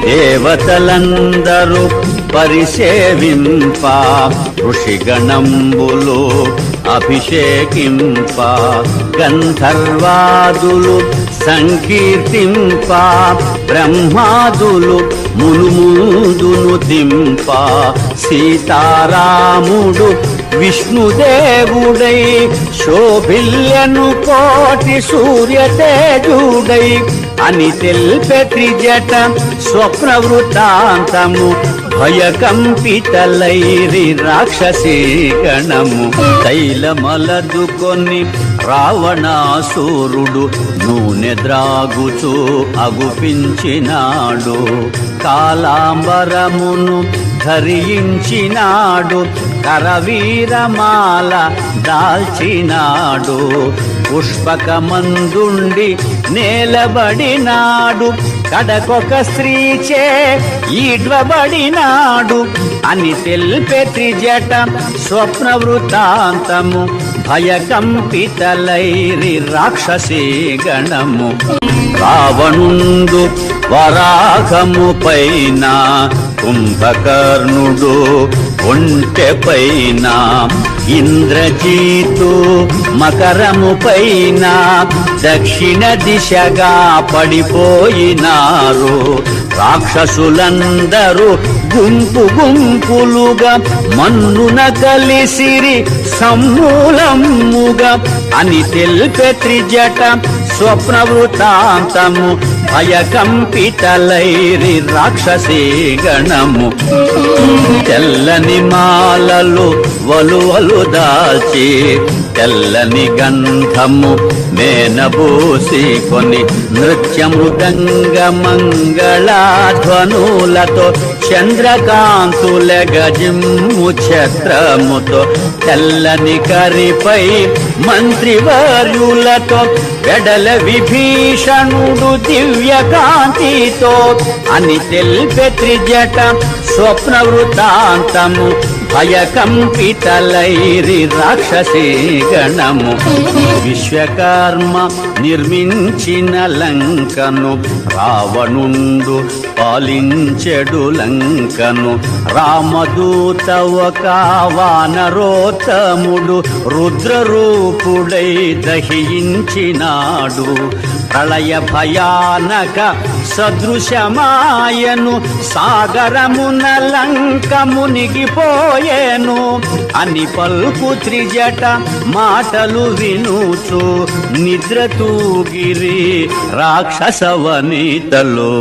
దేవతలందరూ పరిసేవింప ఋషిగణంబులు అభిషేకింప గంధర్వాదులు సంకీర్తింప బ్రహ్మాదులు మునుముందును దింప సీతారాముడు విష్ణుదేవుడై శోభిల్యను కోటి సూర్యతేజుడై అని తెల్పె త్రిజట స్వప్న వృత్తాంతము భయకంపితలైరి రాక్షసీ గణము తైలమలదుకొని రావణాసురుడు నూనె ద్రాగుచూ అగుపించినాడు కాలాంబరమును ధరించినాడు కరవీరమాల దాల్చినాడు పుష్పకమందుండి నేలబడినాడు కడకొక స్త్రీచే ఈడ్వబడినాడు అని తెల్పె త్రిజట స్వప్న వృత్తాంతము భయకంపితలైరి రాక్షసీ గణము రావణుండు వరాహము పైన కుంభకర్ణుడు ఒంటె పైన ఇంద్రజీతు మకరము పైన దక్షిణ దిశగా పడిపోయినారు రాక్షసులందరూ గుంపు గుంపులుగా మన్నున కలిసిరి సమూలముగా అని తెల్పె త్రిజట స్వప్న వృత్తాంతము భయకంపితలైరి రాక్షసీ గణము తెల్లని మాలలు వలువలు దాల్చి తెల్లని గంధము మేనబూసి కొని నృత్య మృదంగ మంగళధ్వనులతో చంద్రకాంతుల గజిమ్ము ఛత్రముతో తెల్లని కరిపై మంత్రివర్యులతో వెడల విభీషణుడు దివ్య కాంతితో అని తెల్పె త్రిజట స్వప్న వృత్తాంతము భయకంపితలైరి రాక్షసీ గణము విశ్వకర్మ నిర్మించిన లంకను రావణుండు పాలించెడు లంకను రామదూత ఒక వానరోత్తముడు రుద్రరూపుడై దహించినాడు ప్రళయ భయానక సదృశమాయను సాగరమున లంక మునిగిపోయేను అని పల్కు త్రిజట మాటలు వినుచు నిద్ర తూగిరి రాక్షసవనితలో